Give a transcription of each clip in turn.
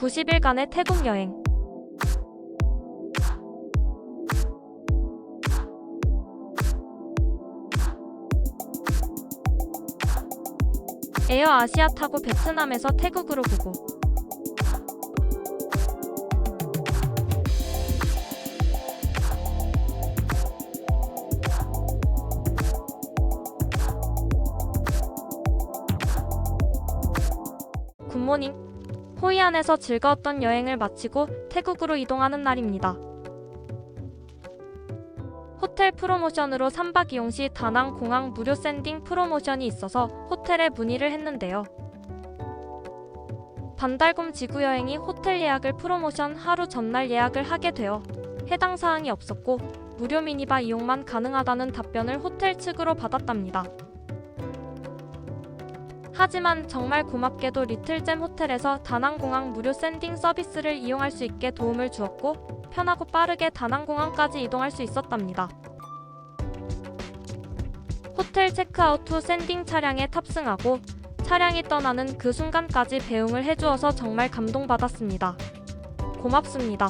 90일간의 태국 여행. 에어 아시아 타고 베트남에서 태국으로 보고. 굿모닝. 호이안에서 즐거웠던 여행을 마치고 태국으로 이동하는 날입니다. 호텔 프로모션으로 3박 이용 시 다낭 공항 무료 샌딩 프로모션이 있어서 호텔에 문의를 했는데요. 반달곰 지구여행이 호텔 예약을 프로모션 하루 전날 예약을 하게 되어 해당 사항이 없었고 무료 미니바 이용만 가능하다는 답변을 호텔 측으로 받았답니다. 하지만 정말 고맙게도 리틀잼 호텔에서 다낭공항 무료 샌딩 서비스를 이용할 수 있게 도움을 주었고 편하고 빠르게 다낭공항까지 이동할 수 있었답니다. 호텔 체크아웃 후 샌딩 차량에 탑승하고 차량이 떠나는 그 순간까지 배웅을 해주어서 정말 감동받았습니다. 고맙습니다.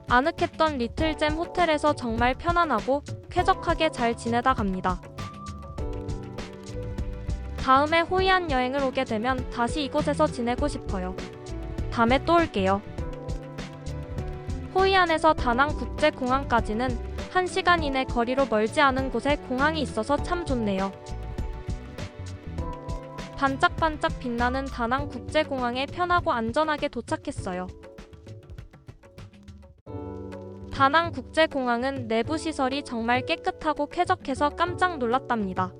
아늑했던 리틀잼 호텔에서 정말 편안하고 쾌적하게 잘 지내다 갑니다. 다음에 호이안 여행을 오게 되면 다시 이곳에서 지내고 싶어요. 다음에 또 올게요. 호이안에서 다낭국제공항까지는 1시간 이내 거리로 멀지 않은 곳에 공항이 있어서 참 좋네요. 반짝반짝 빛나는 다낭국제공항에 편하고 안전하게 도착했어요. 다낭국제공항은 내부 시설이 정말 깨끗하고 쾌적해서 깜짝 놀랐답니다.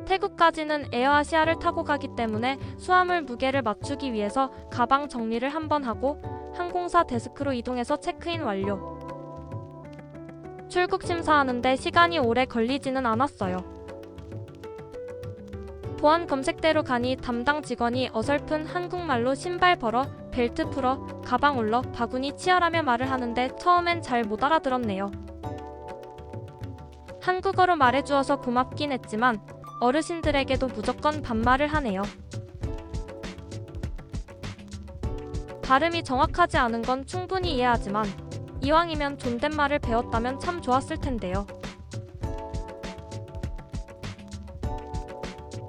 태국까지는 에어아시아를 타고 가기 때문에 수화물 무게를 맞추기 위해서 가방 정리를 한번 하고 항공사 데스크로 이동해서 체크인 완료. 출국 심사하는데 시간이 오래 걸리지는 않았어요. 보안 검색대로 가니 담당 직원이 어설픈 한국말로 신발 벌어, 벨트 풀어, 가방 올러, 바구니 치열하며 말을 하는데 처음엔 잘 못 알아들었네요. 한국어로 말해주어서 고맙긴 했지만 어르신들에게도 무조건 반말을 하네요. 발음이 정확하지 않은 건 충분히 이해하지만 이왕이면 존댓말을 배웠다면 참 좋았을 텐데요.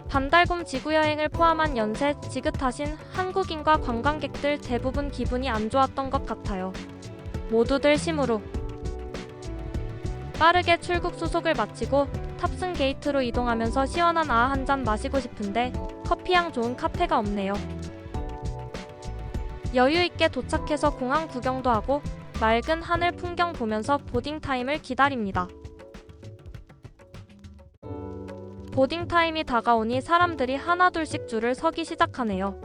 반달곰 지구여행을 포함한 연세 지긋하신 한국인과 관광객들 대부분 기분이 안 좋았던 것 같아요. 모두들 심으로. 빠르게 출국 수속을 마치고 탑승 게이트로 이동하면서 시원한 한 잔 마시고 싶은데 커피향 좋은 카페가 없네요. 여유있게 도착해서 공항 구경도 하고 맑은 하늘 풍경 보면서 보딩 타임을 기다립니다. 보딩 타임이 다가오니 사람들이 하나둘씩 줄을 서기 시작하네요.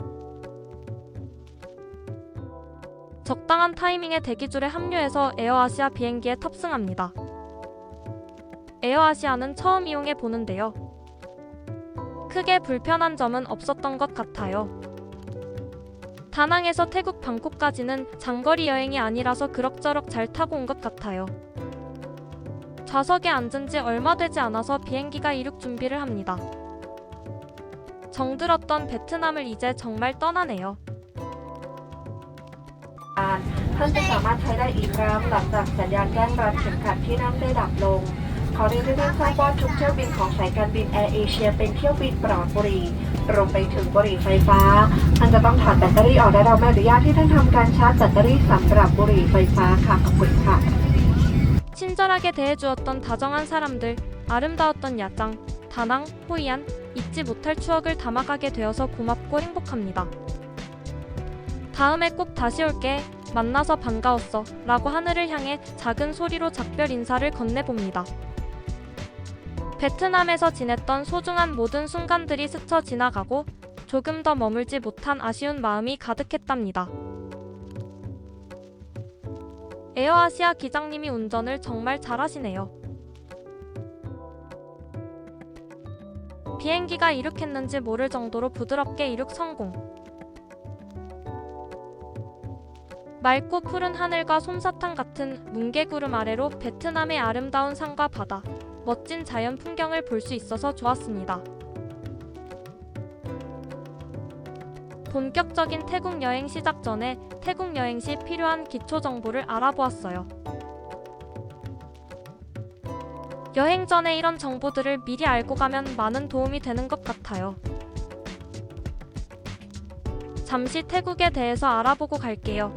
적당한 타이밍에 대기줄에 합류해서 에어아시아 비행기에 탑승합니다. 에어아시아는 처음 이용해 보는데요. 크게 불편한 점은 없었던 것 같아요. 다낭에서 태국 방콕까지는 장거리 여행이 아니라서 그럭저럭 잘 타고 온 것 같아요. 좌석에 앉은 지 얼마 되지 않아서 비행기가 이륙 준비를 합니다. 정들었던 베트남을 이제 정말 떠나네요. ท่านจะสามารถใช้ได้อีกครั้งหลังจากสัญญาณแจ้งรัดเข็มขัดที่นั่งได้ดับลงขอเรียนให้ท่านทราบว่าทุกเที่ยวบินของสายการบินแอร์เอเชียเป็นเที่ยวบินปลอดบุหรี่รวมไปถึงบุหรี่ไฟฟ้าท่านจะต้องถอดแบตเตอรี่ออกและเราไม่อนุญาตให้ท่านทำการชาร์จแบตเตอรี่สำหรับบุหรี่ไฟฟ้าค่ะขอบคุณค่ะ 친절하게 대해주었던 다정한 사람들, 아름다웠던 야장, 다낭, 호이안, 잊지 못할 추억을 담아가게 되어서 고맙고 행복합니다. 다음에 꼭 다시 올게, 만나서 반가웠어 라고 하늘을 향해 작은 소리로 작별 인사를 건네봅니다. 베트남에서 지냈던 소중한 모든 순간들이 스쳐 지나가고 조금 더 머물지 못한 아쉬운 마음이 가득했답니다. 에어아시아 기장님이 운전을 정말 잘하시네요. 비행기가 이륙했는지 모를 정도로 부드럽게 이륙 성공. 맑고 푸른 하늘과 솜사탕 같은 뭉게구름 아래로 베트남의 아름다운 산과 바다, 멋진 자연 풍경을 볼 수 있어서 좋았습니다. 본격적인 태국 여행 시작 전에 태국 여행 시 필요한 기초 정보를 알아보았어요. 여행 전에 이런 정보들을 미리 알고 가면 많은 도움이 되는 것 같아요. 잠시 태국에 대해서 알아보고 갈게요.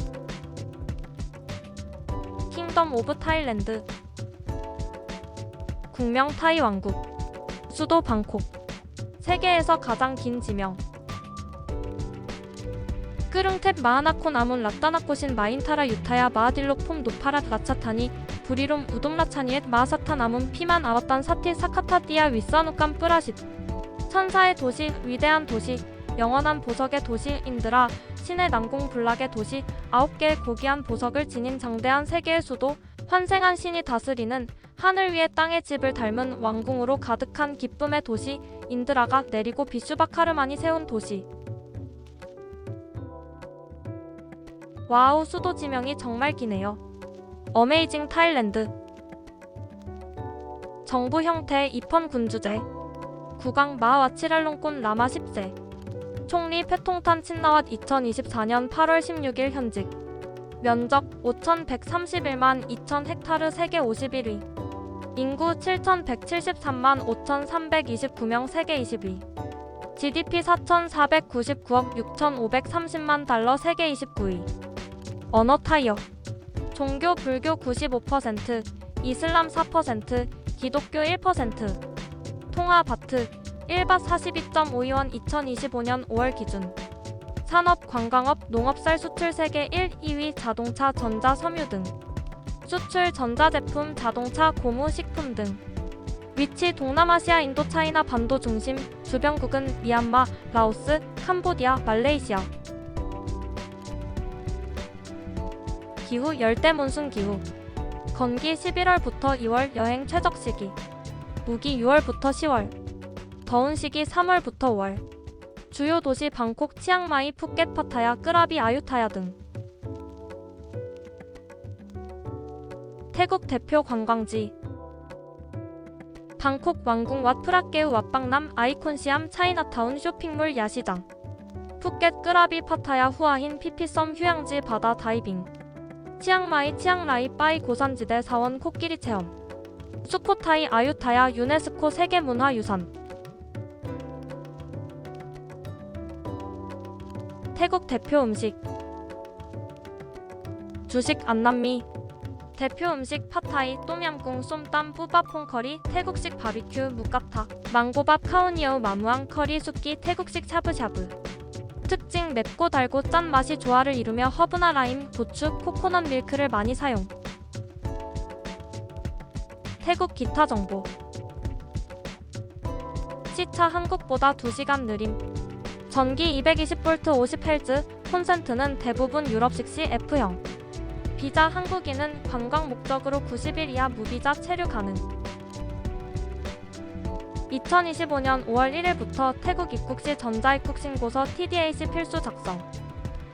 킹덤 오브 타일랜드. 국명 타이 왕국. 수도 방콕. 세계에서 가장 긴 지명. 끄릉탭 마하나콘 아문 라따나코신 마인타라 유타야 마하딜록 폼 노파랏 라차타니 부리롬 우돔라차니엣 마하사탄 아문 피만 아왔단 사티 사카타띠아 윗사누깐 뿌라싯. 천사의 도시, 위대한 도시, 영원한 보석의 도시 인드라, 신의 난공 불락의 도시, 9개의 고귀한 보석을 지닌 장대한 세계의 수도, 환생한 신이 다스리는 하늘 위에 땅의 집을 닮은 왕궁으로 가득한 기쁨의 도시 인드라가 내리고 비슈바카르만이 세운 도시. 와우, 수도 지명이 정말 기네요. 어메이징 타일랜드. 정부 형태의 입헌 군주제. 국왕 마하와치랄롱콘 라마 10세. 총리 패통탄 친나왓 2024년 8월 16일 현직. 면적 5,131만 2천 헥타르 세계 51위. 인구 7,173만 5,329명 세계 20위. GDP 4,499억 6,530만 달러 세계 29위. 언어 타이어. 종교 불교 95%, 이슬람 4%, 기독교 1%. 통화 바트 1바 42.52원 2025년 5월 기준. 산업, 관광업, 농업쌀 수출 세계 1, 2위 자동차, 전자, 섬유 등. 수출 전자제품, 자동차, 고무, 식품 등. 위치 동남아시아 인도차이나 반도 중심, 주변국은 미얀마, 라오스, 캄보디아, 말레이시아. 기후 열대 몬순 기후. 건기 11월부터 2월 여행 최적 시기. 우기 6월부터 10월. 더운 시기 3월부터 5월. 주요 도시 방콕, 치앙마이, 푸켓, 파타야, 끄라비, 아유타야 등. 태국 대표 관광지. 방콕 왕궁 왓 프라케우 왓방남 아이콘시암 차이나타운 쇼핑몰 야시장. 푸켓 끄라비 파타야 후아힌 피피섬 휴양지 바다 다이빙. 치앙마이 치앙라이 빠이 고산지대 사원 코끼리 체험. 수코타이 아유타야 유네스코 세계문화유산. 태국 대표 음식. 주식 안남미. 대표 음식 팟타이, 똠얌꿍, 쏨땀, 뿌밥, 퐁커리, 태국식 바비큐, 무까타, 망고밥, 카오니어, 마무앙, 커리, 숙기, 태국식 샤브샤브. 특징 맵고 달고 짠 맛이 조화를 이루며 허브나 라임, 고추, 코코넛 밀크를 많이 사용. 태국 기타 정보. 시차 한국보다 2시간 느림. 전기 220V 50Hz, 콘센트는 대부분 유럽식 CF형. 비자 한국인은 관광 목적으로 90일 이하 무비자 체류 가능. 2025년 5월 1일부터 태국 입국 시 전자입국 신고서 TDAC 필수 작성.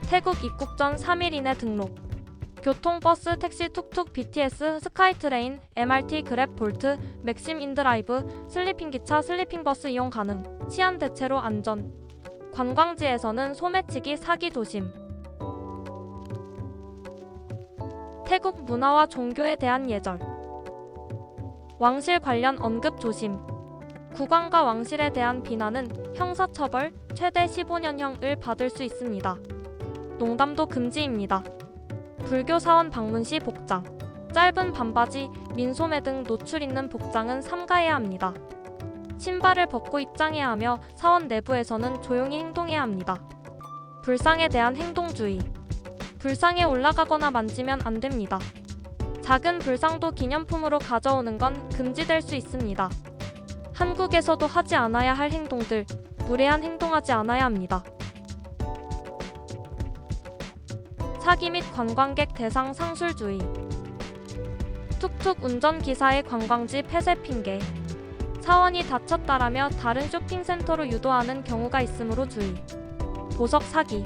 태국 입국 전 3일 이내 등록. 교통, 버스, 택시, 툭툭, BTS, 스카이트레인, MRT, 그랩, 볼트, 맥심 인드라이브, 슬리핑 기차, 슬리핑 버스 이용 가능. 치안 대체로 안전. 관광지에서는 소매치기, 사기 조심. 태국 문화와 종교에 대한 예절. 왕실 관련 언급 조심. 국왕과 왕실에 대한 비난은 형사처벌 최대 15년형을 받을 수 있습니다. 농담도 금지입니다. 불교 사원 방문 시 복장. 짧은 반바지, 민소매 등 노출 있는 복장은 삼가해야 합니다. 신발을 벗고 입장해야 하며 사원 내부에서는 조용히 행동해야 합니다. 불상에 대한 행동주의. 불상에 올라가거나 만지면 안 됩니다. 작은 불상도 기념품으로 가져오는 건 금지될 수 있습니다. 한국에서도 하지 않아야 할 행동들, 무례한 행동하지 않아야 합니다. 사기 및 관광객 대상 상술주의. 툭툭 운전기사의 관광지 폐쇄 핑계. 사원이 다쳤다라며 다른 쇼핑센터로 유도하는 경우가 있으므로 주의. 보석 사기.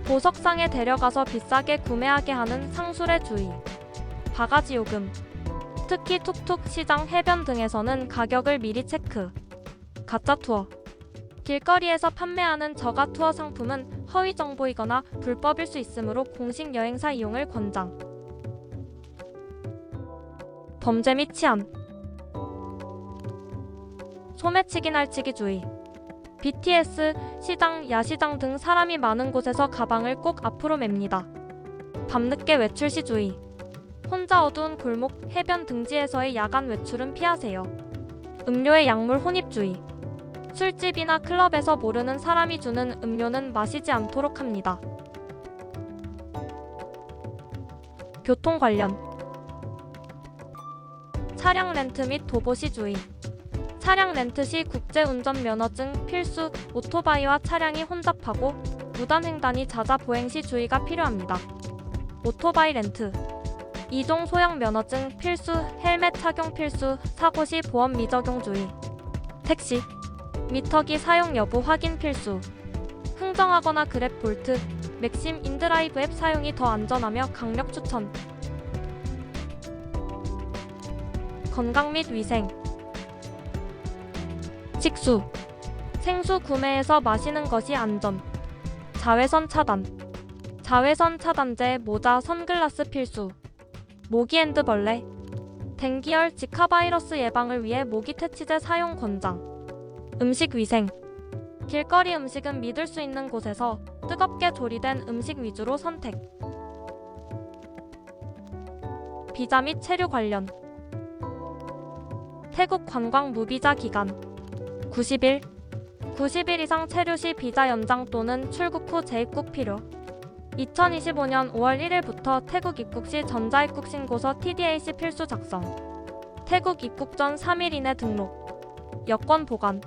보석상에 데려가서 비싸게 구매하게 하는 상술에 주의. 바가지 요금. 특히 툭툭, 시장, 해변 등에서는 가격을 미리 체크. 가짜 투어. 길거리에서 판매하는 저가 투어 상품은 허위 정보이거나 불법일 수 있으므로 공식 여행사 이용을 권장. 범죄 및 치안. 소매치기 날치기 주의. BTS, 시장, 야시장 등 사람이 많은 곳에서 가방을 꼭 앞으로 맵니다. 밤늦게 외출 시 주의. 혼자 어두운 골목, 해변 등지에서의 야간 외출은 피하세요. 음료의 약물 혼입 주의. 술집이나 클럽에서 모르는 사람이 주는 음료는 마시지 않도록 합니다. 교통 관련. 차량 렌트 및 도보 시 주의. 차량 렌트 시 국제운전면허증 필수, 오토바이와 차량이 혼잡하고 무단횡단이 잦아 보행 시 주의가 필요합니다. 오토바이 렌트. 이종 소형 면허증 필수, 헬멧 착용 필수, 사고 시 보험 미적용 주의. 택시. 미터기 사용 여부 확인 필수. 흥정하거나 그랩 볼트, 맥심 인드라이브 앱 사용이 더 안전하며 강력 추천. 건강 및 위생. 식수. 생수 구매해서 마시는 것이 안전. 자외선 차단. 자외선 차단제, 모자, 선글라스 필수. 모기 앤드 벌레. 댕기열, 지카 바이러스 예방을 위해 모기 퇴치제 사용 권장. 음식 위생. 길거리 음식은 믿을 수 있는 곳에서 뜨겁게 조리된 음식 위주로 선택. 비자 및 체류 관련. 태국 관광 무비자 기간 90일. 90일 이상 체류 시 비자 연장 또는 출국 후 재입국 필요. 2025년 5월 1일부터 태국 입국 시 전자입국 신고서 TDAC 필수 작성. 태국 입국 전 3일 이내 등록. 여권 보관.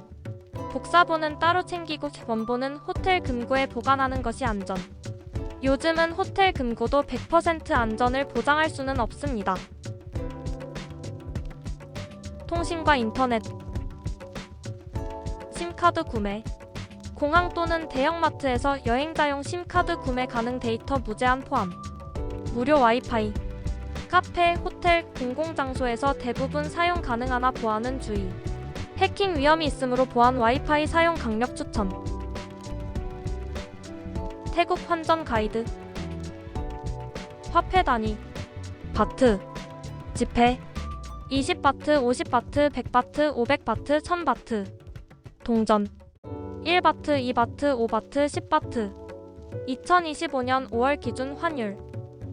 복사본은 따로 챙기고 원본은 호텔 금고에 보관하는 것이 안전. 요즘은 호텔 금고도 100% 안전을 보장할 수는 없습니다. 통신과 인터넷. 심카드 구매. 공항 또는 대형마트에서 여행자용 심카드 구매 가능. 데이터 무제한 포함. 무료 와이파이. 카페, 호텔, 공공장소에서 대부분 사용 가능하나 보안은 주의. 해킹 위험이 있으므로 보안 와이파이 사용 강력 추천. 태국 환전 가이드. 화폐 단위. 바트. 지폐. 20바트, 50바트, 100바트, 500바트, 1000바트. 동전. 1바트, 2바트, 5바트, 10바트. 2025년 5월 기준 환율.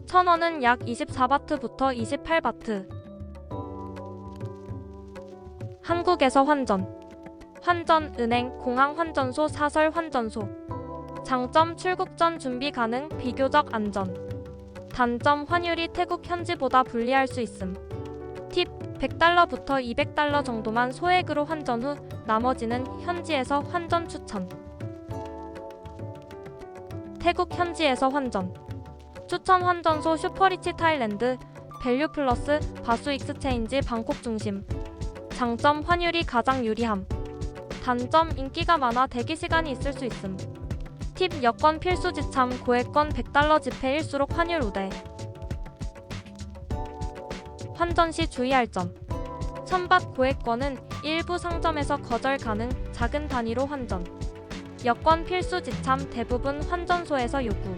1000원은 약 24바트부터 28바트. 한국에서 환전. 환전, 은행, 공항 환전소, 사설 환전소. 장점, 출국 전 준비 가능, 비교적 안전. 단점, 환율이 태국 현지보다 불리할 수 있음. 팁, 100달러부터 200달러 정도만 소액으로 환전 후 나머지는 현지에서 환전 추천. 태국 현지에서 환전. 추천 환전소 슈퍼리치 타일랜드, 밸류 플러스, 바수 익스체인지 방콕 중심. 장점, 환율이 가장 유리함. 단점, 인기가 많아 대기 시간이 있을 수 있음. 팁, 여권 필수 지참, 고액권 100달러 지폐일수록 환율 우대. 환전 시 주의할 점. 1000밭 고액권은 일부 상점에서 거절 가능, 작은 단위로 환전. 여권 필수 지참, 대부분 환전소에서 요구.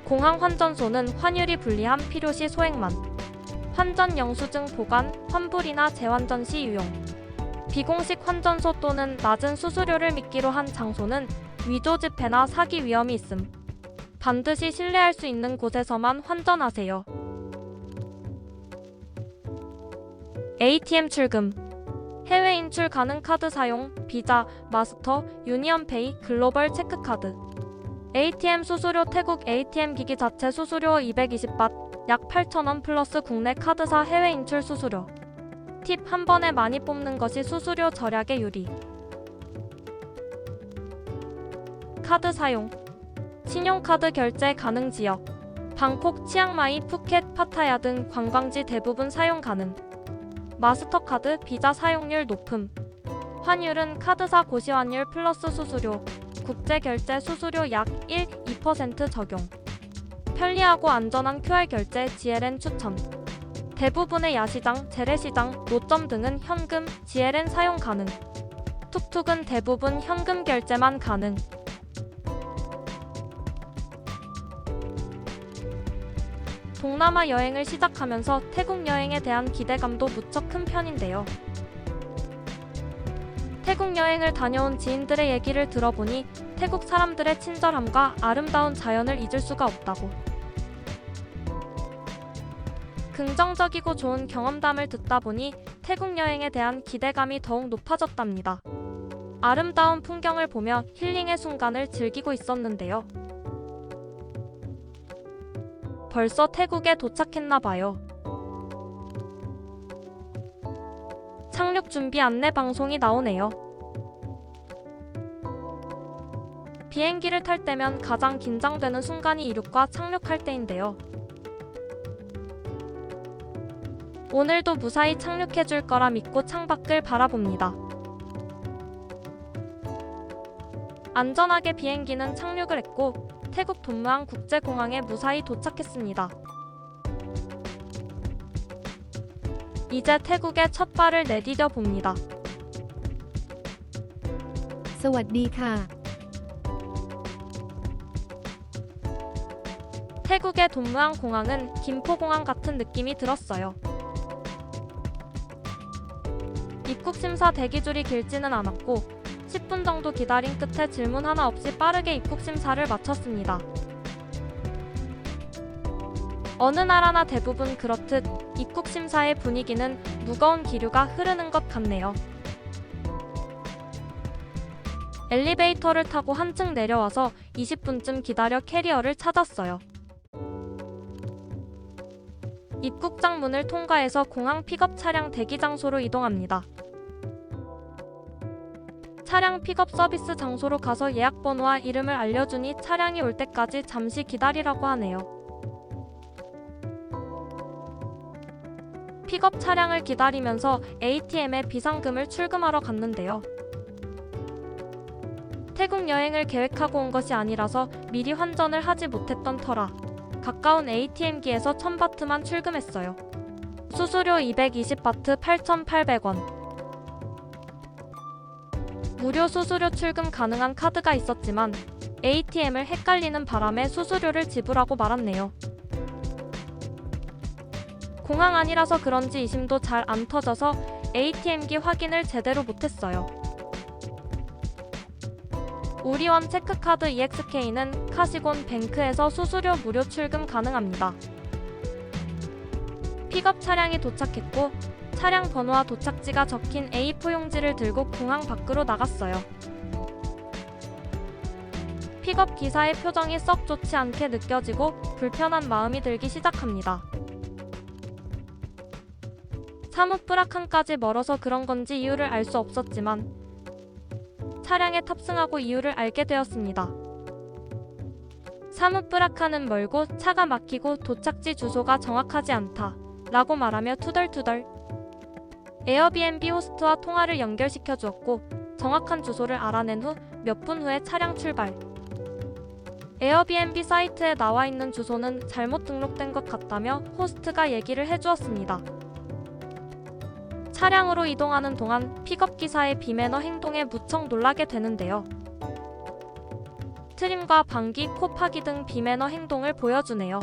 공항 환전소는 환율이 불리함, 필요시 소액만. 환전 영수증 보관, 환불이나 재환전 시 유용. 비공식 환전소 또는 낮은 수수료를 미끼로 한 장소는 위조 지폐나 사기 위험이 있음. 반드시 신뢰할 수 있는 곳에서만 환전하세요. ATM 출금. 해외 인출 가능 카드 사용, 비자, 마스터, 유니언페이, 글로벌 체크카드. ATM 수수료. 태국 ATM 기기 자체 수수료 220밭, 약 8,000원 플러스 국내 카드사 해외 인출 수수료. 팁, 한 번에 많이 뽑는 것이 수수료 절약에 유리. 카드 사용. 신용카드 결제 가능 지역. 방콕, 치앙마이, 푸켓, 파타야 등 관광지 대부분 사용 가능. 마스터카드, 비자 사용률 높음. 환율은 카드사 고시환율 플러스 수수료, 국제결제 수수료 약 1, 2% 적용. 편리하고 안전한 QR 결제 GLN 추천. 대부분의 야시장, 재래시장, 노점 등은 현금, GLN 사용 가능. 툭툭은 대부분 현금 결제만 가능. 동남아 여행을 시작하면서 태국 여행에 대한 기대감도 무척 큰 편인데요. 태국 여행을 다녀온 지인들의 얘기를 들어보니 태국 사람들의 친절함과 아름다운 자연을 잊을 수가 없다고. 긍정적이고 좋은 경험담을 듣다 보니 태국 여행에 대한 기대감이 더욱 높아졌답니다. 아름다운 풍경을 보며 힐링의 순간을 즐기고 있었는데요. 벌써 태국에 도착했나 봐요. 착륙 준비 안내 방송이 나오네요. 비행기를 탈 때면 가장 긴장되는 순간이 이륙과 착륙할 때인데요. 오늘도 무사히 착륙해줄 거라 믿고 창밖을 바라봅니다. 안전하게 비행기는 착륙을 했고 태국 돈무항 국제공항에 무사히 도착했습니다. 이제 태국에 첫 발을 내디뎌 봅니다. สวัสดีค่ะ 태국의 돈무항 공항은 김포공항 같은 느낌이 들었어요. 입국 심사 대기줄이 길지는 않았고 10분 정도 기다린 끝에 질문 하나 없이 빠르게 입국 심사를 마쳤습니다. 어느 나라나 대부분 그렇듯 입국 심사의 분위기는 무거운 기류가 흐르는 것 같네요. 엘리베이터를 타고 한층 내려와서 20분쯤 기다려 캐리어를 찾았어요. 입국장 문을 통과해서 공항 픽업 차량 대기 장소로 이동합니다. 차량 픽업 서비스 장소로 가서 예약 번호와 이름을 알려주니 차량이 올 때까지 잠시 기다리라고 하네요. 픽업 차량을 기다리면서 ATM에 비상금을 출금하러 갔는데요. 태국 여행을 계획하고 온 것이 아니라서 미리 환전을 하지 못했던 터라 가까운 ATM기에서 1000바트만 출금했어요. 수수료 220바트 8,800원. 무료 수수료 출금 가능한 카드가 있었지만 ATM을 헷갈리는 바람에 수수료를 지불하고 말았네요. 공항 아니라서 그런지 이심도 잘 안 터져서 ATM기 확인을 제대로 못했어요. 우리원 체크카드 EXK는 카시곤 뱅크에서 수수료 무료 출금 가능합니다. 픽업 차량이 도착했고 차량 번호와 도착지가 적힌 A4 용지를 들고 공항 밖으로 나갔어요. 픽업 기사의 표정이 썩 좋지 않게 느껴지고 불편한 마음이 들기 시작합니다. 사뭇 뿌락항까지 멀어서 그런 건지 이유를 알 수 없었지만 차량에 탑승하고 이유를 알게 되었습니다. 사뭇 뿌락항은 멀고 차가 막히고 도착지 주소가 정확하지 않다 라고 말하며 투덜투덜 에어비앤비 호스트와 통화를 연결시켜 주었고 정확한 주소를 알아낸 후 몇 분 후에 차량 출발. 에어비앤비 사이트에 나와 있는 주소는 잘못 등록된 것 같다며 호스트가 얘기를 해주었습니다. 차량으로 이동하는 동안 픽업 기사의 비매너 행동에 무척 놀라게 되는데요. 트림과 방귀, 코 파기 등 비매너 행동을 보여주네요.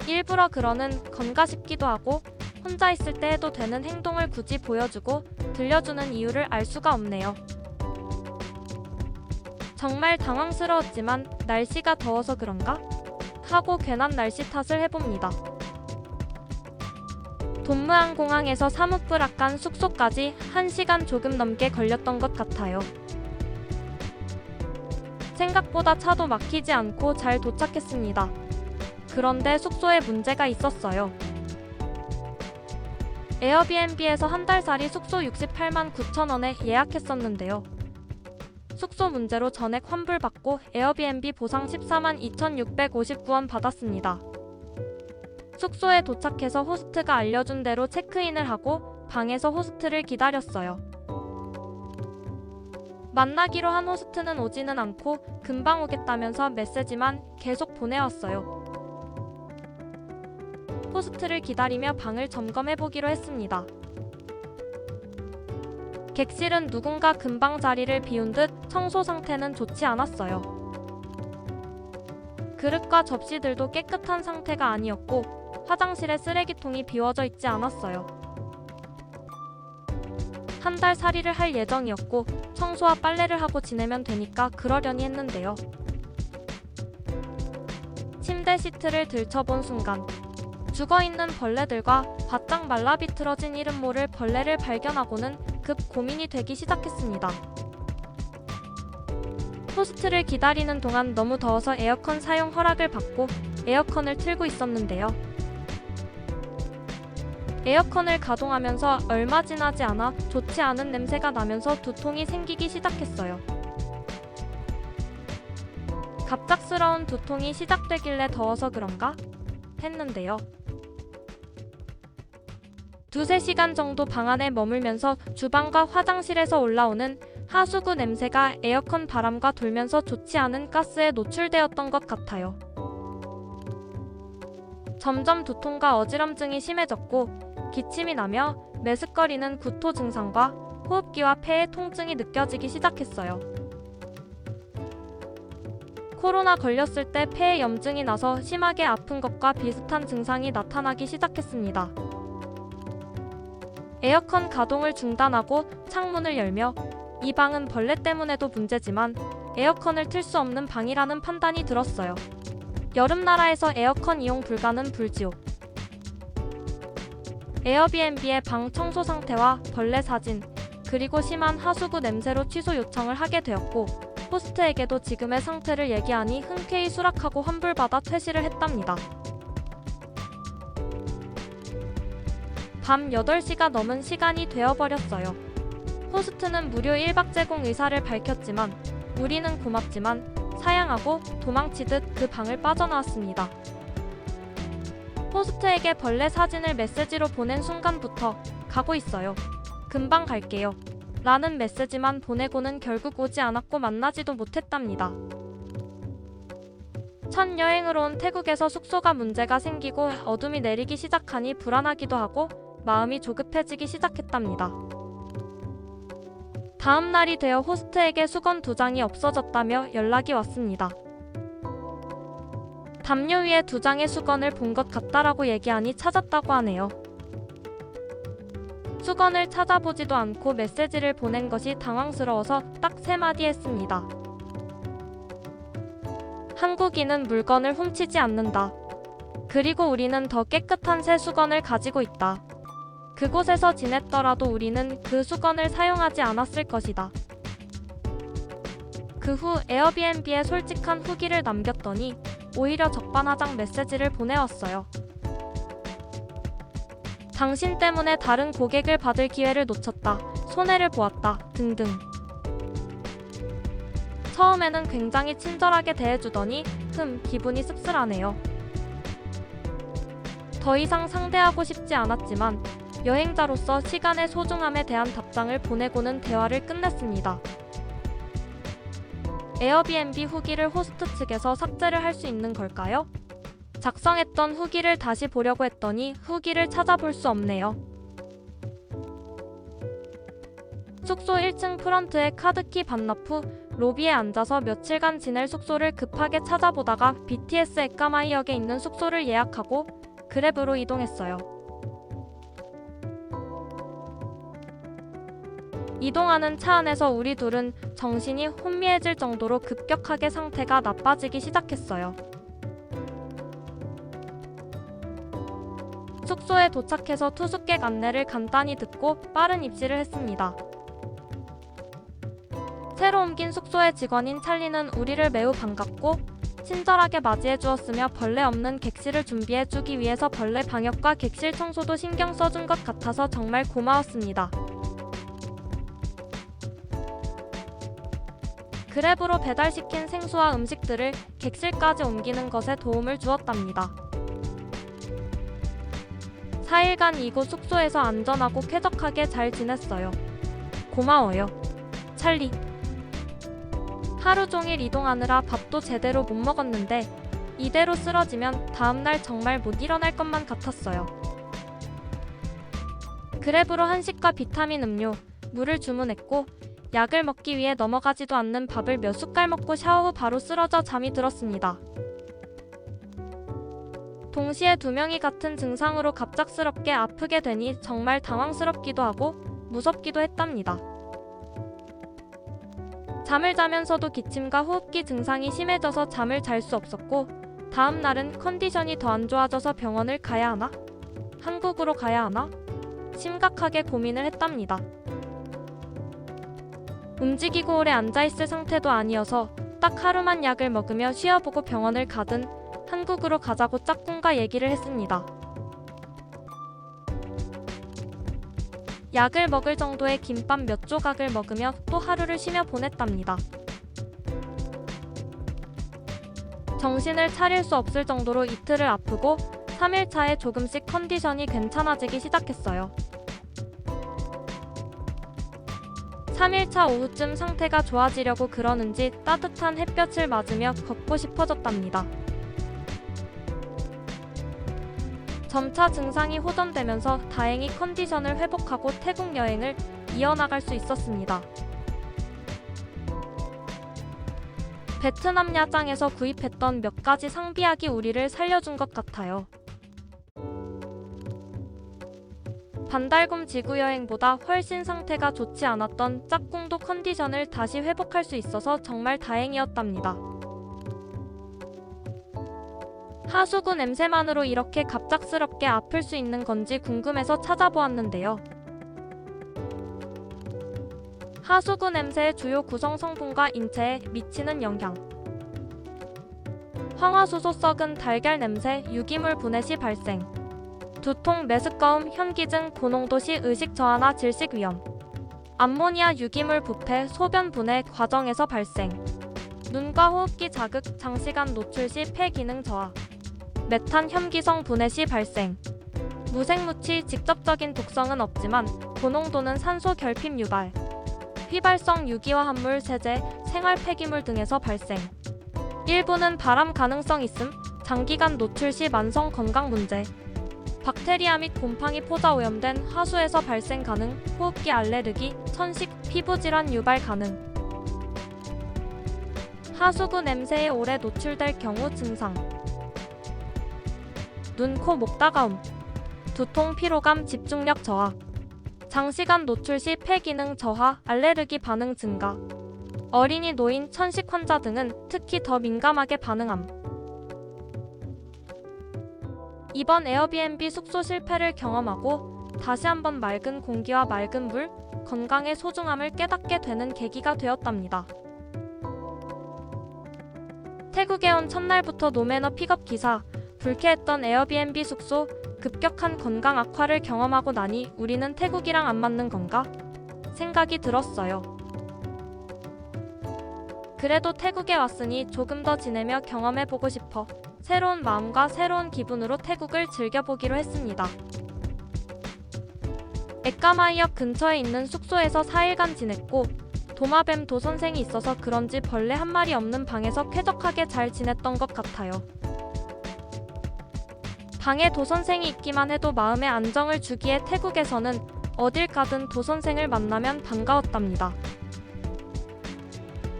일부러 그러는 건가 싶기도 하고 혼자 있을 때 해도 되는 행동을 굳이 보여주고 들려주는 이유를 알 수가 없네요. 정말 당황스러웠지만 날씨가 더워서 그런가? 하고 괜한 날씨 탓을 해봅니다. 돈무항 공항에서 사뭇뿌락간 숙소까지 1시간 조금 넘게 걸렸던 것 같아요. 생각보다 차도 막히지 않고 잘 도착했습니다. 그런데 숙소에 문제가 있었어요. 에어비앤비에서 한 달살이 숙소 68만 9천 원에 예약했었는데요. 숙소 문제로 전액 환불받고 에어비앤비 보상 14만 2,659원 받았습니다. 숙소에 도착해서 호스트가 알려준 대로 체크인을 하고 방에서 호스트를 기다렸어요. 만나기로 한 호스트는 오지는 않고 금방 오겠다면서 메시지만 계속 보내왔어요. 호스트를 기다리며 방을 점검해보기로 했습니다. 객실은 누군가 금방 자리를 비운 듯 청소 상태는 좋지 않았어요. 그릇과 접시들도 깨끗한 상태가 아니었고 화장실에 쓰레기통이 비워져 있지 않았어요. 한 달 살이를 할 예정이었고 청소와 빨래를 하고 지내면 되니까 그러려니 했는데요. 침대 시트를 들춰본 순간 죽어있는 벌레들과 바짝 말라 비틀어진 이름 모를 벌레를 발견하고는 급 고민이 되기 시작했습니다. 호스트를 기다리는 동안 너무 더워서 에어컨 사용 허락을 받고 에어컨을 틀고 있었는데요. 에어컨을 가동하면서 얼마 지나지 않아 좋지 않은 냄새가 나면서 두통이 생기기 시작했어요. 갑작스러운 두통이 시작되길래 더워서 그런가? 했는데요. 2-3시간 정도 방 안에 머물면서 주방과 화장실에서 올라오는 하수구 냄새가 에어컨 바람과 돌면서 좋지 않은 가스에 노출되었던 것 같아요. 점점 두통과 어지럼증이 심해졌고 기침이 나며 메스꺼리는 구토 증상과 호흡기와 폐의 통증이 느껴지기 시작했어요. 코로나 걸렸을 때 폐에 염증이 나서 심하게 아픈 것과 비슷한 증상이 나타나기 시작했습니다. 에어컨 가동을 중단하고 창문을 열며 이 방은 벌레 때문에도 문제지만 에어컨을 틀 수 없는 방이라는 판단이 들었어요. 여름나라에서 에어컨 이용 불가는 불지옥. 에어비앤비의 방 청소 상태와 벌레 사진, 그리고 심한 하수구 냄새로 취소 요청을 하게 되었고 호스트에게도 지금의 상태를 얘기하니 흔쾌히 수락하고 환불받아 퇴실을 했답니다. 밤 8시가 넘은 시간이 되어버렸어요. 호스트는 무료 1박 제공 의사를 밝혔지만 우리는 고맙지만 사양하고 도망치듯 그 방을 빠져나왔습니다. 호스트에게 벌레 사진을 메시지로 보낸 순간부터 가고 있어요. 금방 갈게요. 라는 메시지만 보내고는 결국 오지 않았고 만나지도 못했답니다. 첫 여행으로 온 태국에서 숙소가 문제가 생기고 어둠이 내리기 시작하니 불안하기도 하고 마음이 조급해지기 시작했답니다. 다음 날이 되어 호스트에게 수건 2장이 없어졌다며 연락이 왔습니다. 담요 위에 2장의 수건을 본 것 같다라고 얘기하니 찾았다고 하네요. 수건을 찾아보지도 않고 메시지를 보낸 것이 당황스러워서 딱 3마디 했습니다. 한국인은 물건을 훔치지 않는다. 그리고 우리는 더 깨끗한 새 수건을 가지고 있다. 그곳에서 지냈더라도 우리는 그 수건을 사용하지 않았을 것이다. 그 후 에어비앤비에 솔직한 후기를 남겼더니 오히려 적반하장 메시지를 보내왔어요. 당신 때문에 다른 고객을 받을 기회를 놓쳤다. 손해를 보았다. 등등. 처음에는 굉장히 친절하게 대해주더니 기분이 씁쓸하네요. 더 이상 상대하고 싶지 않았지만 여행자로서 시간의 소중함에 대한 답장을 보내고는 대화를 끝냈습니다. 에어비앤비 후기를 호스트 측에서 삭제를 할 수 있는 걸까요? 작성했던 후기를 다시 보려고 했더니 후기를 찾아볼 수 없네요. 숙소 1층 프런트에 카드키 반납 후 로비에 앉아서 며칠간 지낼 숙소를 급하게 찾아보다가 BTS 에까마이역에 있는 숙소를 예약하고 그랩으로 이동했어요. 이동하는 차 안에서 우리 둘은 정신이 혼미해질 정도로 급격하게 상태가 나빠지기 시작했어요. 숙소에 도착해서 투숙객 안내를 간단히 듣고 빠른 입실을 했습니다. 새로 옮긴 숙소의 직원인 찰리는 우리를 매우 반갑고 친절하게 맞이해 주었으며 벌레 없는 객실을 준비해 주기 위해서 벌레 방역과 객실 청소도 신경 써준 것 같아서 정말 고마웠습니다. 그랩으로 배달시킨 생수와 음식들을 객실까지 옮기는 것에 도움을 주었답니다. 4일간 이곳 숙소에서 안전하고 쾌적하게 잘 지냈어요. 고마워요, 찰리. 하루 종일 이동하느라 밥도 제대로 못 먹었는데 이대로 쓰러지면 다음날 정말 못 일어날 것만 같았어요. 그랩으로 한식과 비타민 음료, 물을 주문했고 약을 먹기 위해 넘어가지도 않는 밥을 몇 숟갈 먹고 샤워 후 바로 쓰러져 잠이 들었습니다. 동시에 두 명이 같은 증상으로 갑작스럽게 아프게 되니 정말 당황스럽기도 하고 무섭기도 했답니다. 잠을 자면서도 기침과 호흡기 증상이 심해져서 잠을 잘 수 없었고 다음 날은 컨디션이 더 안 좋아져서 병원을 가야 하나? 한국으로 가야 하나? 심각하게 고민을 했답니다. 움직이고 오래 앉아있을 상태도 아니어서 딱 하루만 약을 먹으며 쉬어보고 병원을 가든 한국으로 가자고 짝꿍과 얘기를 했습니다. 약을 먹을 정도의 김밥 몇 조각을 먹으며 또 하루를 쉬며 보냈답니다. 정신을 차릴 수 없을 정도로 이틀을 아프고 3일차에 조금씩 컨디션이 괜찮아지기 시작했어요. 3일차 오후쯤 상태가 좋아지려고 그러는지 따뜻한 햇볕을 맞으며 걷고 싶어졌답니다. 점차 증상이 호전되면서 다행히 컨디션을 회복하고 태국 여행을 이어나갈 수 있었습니다. 베트남 야장에서 구입했던 몇 가지 상비약이 우리를 살려준 것 같아요. 반달곰 지구 여행보다 훨씬 상태가 좋지 않았던 짝꿍도 컨디션을 다시 회복할 수 있어서 정말 다행이었답니다. 하수구 냄새만으로 이렇게 갑작스럽게 아플 수 있는 건지 궁금해서 찾아보았는데요. 하수구 냄새의 주요 구성 성분과 인체에 미치는 영향. 황화수소 썩은 달걀 냄새, 유기물 분해 시 발생. 두통, 메스꺼움, 현기증, 고농도 시 의식 저하나 질식 위험. 암모니아 유기물 부패, 소변 분해 과정에서 발생. 눈과 호흡기 자극, 장시간 노출 시 폐 기능 저하. 메탄 혐기성 분해 시 발생. 무생무치 직접적인 독성은 없지만 고농도는 산소 결핍 유발. 휘발성 유기화합물, 세제, 생활 폐기물 등에서 발생. 일부는 발암 가능성 있음, 장기간 노출 시 만성 건강 문제. 박테리아 및 곰팡이 포자 오염된 하수에서 발생 가능, 호흡기 알레르기, 천식, 피부질환 유발 가능. 하수구 냄새에 오래 노출될 경우 증상. 눈, 코, 목 따가움, 두통, 피로감, 집중력 저하. 장시간 노출 시 폐 기능 저하, 알레르기 반응 증가. 어린이, 노인, 천식 환자 등은 특히 더 민감하게 반응함. 이번 에어비앤비 숙소 실패를 경험하고 다시 한번 맑은 공기와 맑은 물, 건강의 소중함을 깨닫게 되는 계기가 되었답니다. 태국에 온 첫날부터 노매너 픽업 기사, 불쾌했던 에어비앤비 숙소, 급격한 건강 악화를 경험하고 나니 우리는 태국이랑 안 맞는 건가? 생각이 들었어요. 그래도 태국에 왔으니 조금 더 지내며 경험해보고 싶어 새로운 마음과 새로운 기분으로 태국을 즐겨보기로 했습니다. 에까마이역 근처에 있는 숙소에서 4일간 지냈고 도마뱀 도선생이 있어서 그런지 벌레 한 마리 없는 방에서 쾌적하게 잘 지냈던 것 같아요. 방에 도선생이 있기만 해도 마음의 안정을 주기에 태국에서는 어딜 가든 도선생을 만나면 반가웠답니다.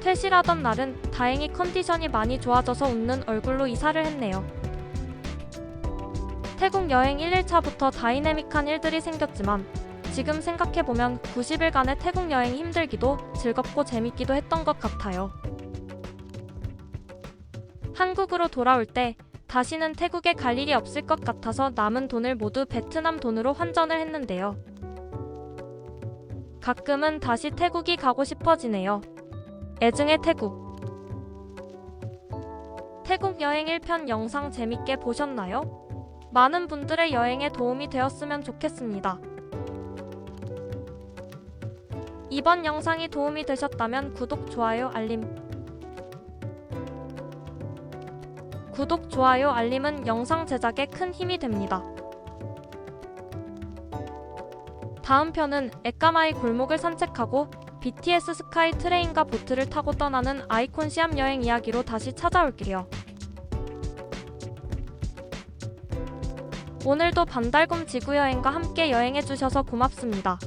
퇴실하던 날은 다행히 컨디션이 많이 좋아져서 웃는 얼굴로 이사를 했네요. 태국 여행 1일차부터 다이내믹한 일들이 생겼지만 지금 생각해보면 90일간의 태국 여행 힘들기도 즐겁고 재밌기도 했던 것 같아요. 한국으로 돌아올 때 다시는 태국에 갈 일이 없을 것 같아서 남은 돈을 모두 베트남 돈으로 환전을 했는데요. 가끔은 다시 태국이 가고 싶어지네요. 애증의 태국. 태국 여행 1편 영상 재밌게 보셨나요? 많은 분들의 여행에 도움이 되었으면 좋겠습니다. 이번 영상이 도움이 되셨다면 구독, 좋아요, 알림. 구독, 좋아요, 알림은 영상 제작에 큰 힘이 됩니다. 다음 편은 에까마이 골목을 산책하고 BTS 스카이 트레인과 보트를 타고 떠나는 아이콘 시암 여행 이야기로 다시 찾아올게요. 오늘도 반달곰 지구 여행과 함께 여행해주셔서 고맙습니다.